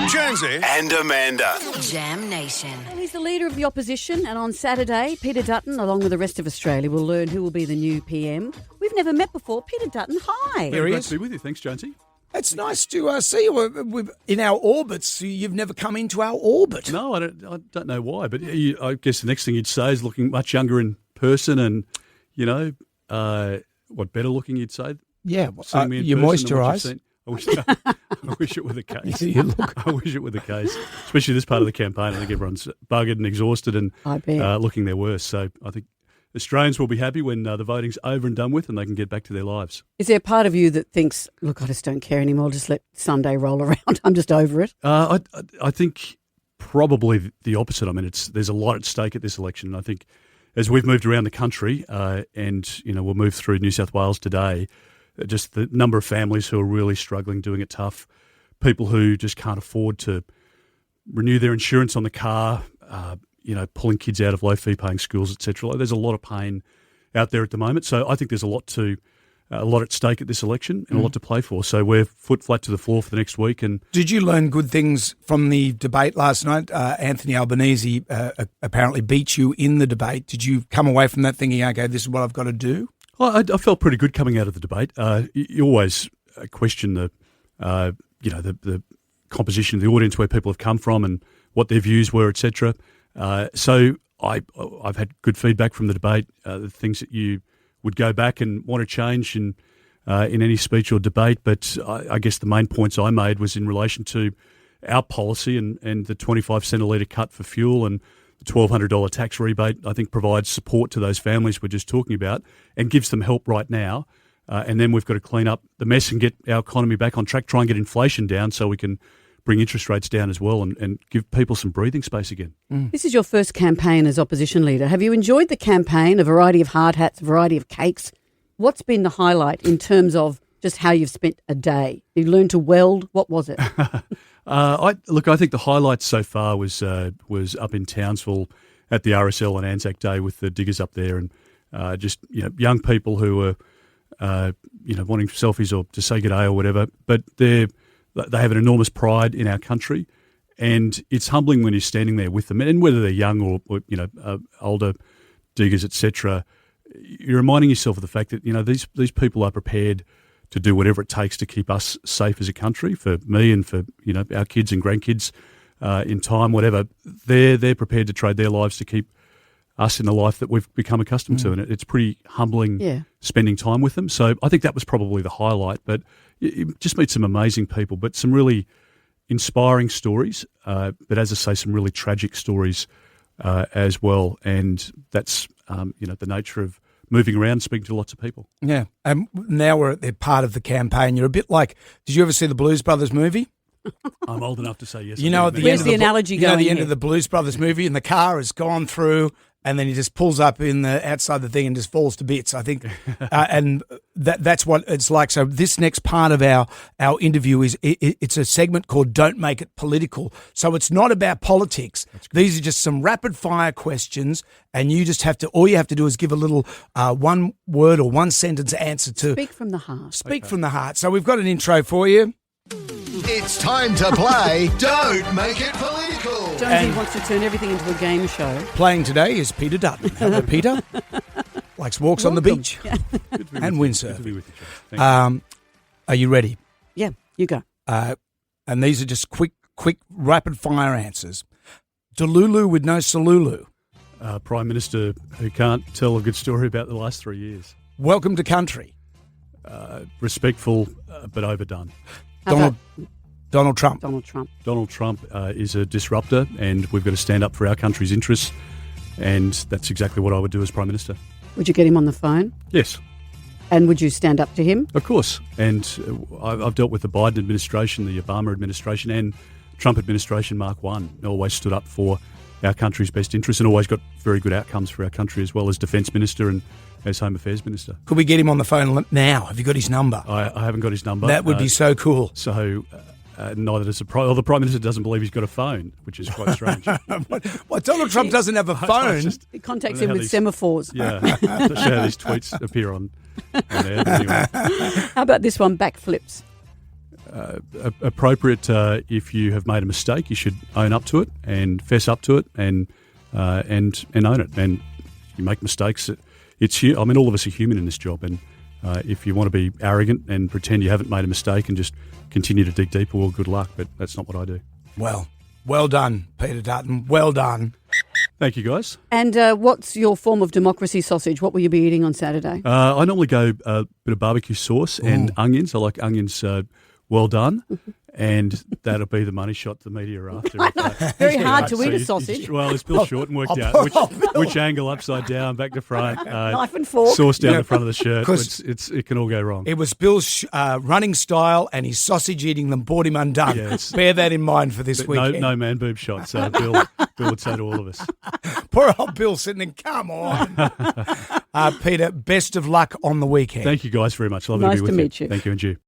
Jonesy and Amanda. Jam Nation. Well, he's the leader of the opposition, and on Saturday, Peter Dutton, along with the rest of Australia, will learn who will be the new PM. We've never met before. Peter Dutton, hi. Here he Great is. to be with you. Thanks, Jonesy. It's nice to see you in our orbits. You've never come into our orbit. No, I don't know why, but I guess the next thing you'd say is looking much younger in person and, what better looking you'd say? Yeah, Seeing me in you person than what you've moisturise. seen. I wish it were the case. You look. I wish it were the case, especially this part of the campaign. I think everyone's buggered and exhausted and I bet. looking their worst. So I think Australians will be happy when the voting's over and done with and they can get back to their lives. Is there a part of you that thinks, look, I just don't care anymore, just let Sunday roll around, I'm just over it? I think probably the opposite. I mean, there's a lot at stake at this election. And I think as we've moved around the country and we'll move through New South Wales today, just the number of families who are really struggling, doing it tough, people who just can't afford to renew their insurance on the car, pulling kids out of low-fee paying schools, etc. There's a lot of pain out there at the moment. So I think there's a lot at stake at this election and a lot to play for. So we're foot flat to the floor for the next week. And Did you learn good things from the debate last night? Anthony Albanese apparently beat you in the debate. Did you come away from that thinking, okay, this is what I've got to do? I felt pretty good coming out of the debate. You always question the composition of the audience, where people have come from and what their views were, etc. So I've had good feedback from the debate, the things that you would go back and want to change in any speech or debate. But I guess the main points I made was in relation to our policy and the 25 cent a litre cut for fuel and the $1,200 tax rebate, I think, provides support to those families we're just talking about and gives them help right now. And then we've got to clean up the mess and get our economy back on track, try and get inflation down so we can bring interest rates down as well and give people some breathing space again. This is your first campaign as opposition leader. Have you enjoyed the campaign, a variety of hard hats, a variety of cakes? What's been the highlight in terms of just how you've spent a day? You learned to weld. What was it? I think the highlight so far was up in Townsville at the RSL on Anzac Day with the diggers up there and young people who were wanting selfies or to say good day or whatever, but they have an enormous pride in our country, and it's humbling when you're standing there with them, and whether they're young or older diggers, etc. You're reminding yourself of the fact that these people are prepared to do whatever it takes to keep us safe as a country. For me and for our kids and grandkids in time, whatever, they're prepared to trade their lives to keep us in the life that we've become accustomed to, and it's pretty humbling spending time with them. So I think that was probably the highlight. But you just meet some amazing people, but some really inspiring stories. But as I say, some really tragic stories as well. And that's the nature of moving around and speaking to lots of people. Yeah. And now we're at the part of the campaign. You're a bit like, did you ever see the Blues Brothers movie? I'm old enough to say yes. At the Where's end of the analogy going the end here? of the Blues Brothers movie, and the car has gone through, and then he just pulls up outside the thing and just falls to bits, I think. And that's what it's like. So this next part of our interview is it's a segment called Don't Make It Political. So it's not about politics. These are just some rapid fire questions, and all you have to do is give a little one word or one sentence answer to. Speak from the heart. Speak from the heart. So we've got an intro for you. It's time to play Don't Make It Political. Jonesy wants to turn everything into a game show. Playing today is Peter Dutton. Hello, Peter. Likes walks on the Welcome. beach Good to be and with you. windsurf. Good to be with you, Joe. Thank you. Are you ready? Yeah, you go. And these are just quick, rapid fire answers. Delulu with no Salulu. Prime Minister who can't tell a good story about the last 3 years. Welcome to country. Respectful, but overdone. Donald Trump. Donald Trump. Donald Trump is a disruptor, and we've got to stand up for our country's interests, and that's exactly what I would do as Prime Minister. Would you get him on the phone? Yes, And would you stand up to him? of course. And I've dealt with the Biden administration, the Obama administration, and Trump administration Mark 1. Always stood up for our country's best interests and always got very good outcomes for our country as well as Defence Minister and as Home Affairs Minister. Could we get him on the phone now? Have you got his number? I haven't got his number. That would be so cool. So neither does the Prime Minister doesn't believe he's got a phone, which is quite strange. What, Donald Trump doesn't have a phone? It contacts I don't him know with how these- semaphores. Yeah, not sure how these tweets appear on there. But anyway, How about this one, backflips? appropriate. If you have made a mistake, you should own up to it and fess up to it and own it. And you make mistakes. All of us are human in this job, and if you want to be arrogant and pretend you haven't made a mistake and just continue to dig deeper, well, good luck. But that's not what I do. Well done, Peter Dutton. Well done. Thank you, guys. And what's your form of democracy sausage? What will you be eating on Saturday? I normally go a bit of barbecue sauce and onions. I like onions well done. And that'll be the money shot the media are after. Very hard to eat a sausage. It's Bill Shorten worked out which angle upside down, back to front. Knife and fork. Sauce down the front of the shirt. It can all go wrong. It was Bill's running style and his sausage eating them brought him undone. Yes. Bear that in mind for this weekend. No man boob shots. Bill would say to all of us. Poor old Bill sitting there, come on. Peter, best of luck on the weekend. Thank you guys very much. Lovely Nice to be with to meet you. Thank you, and you.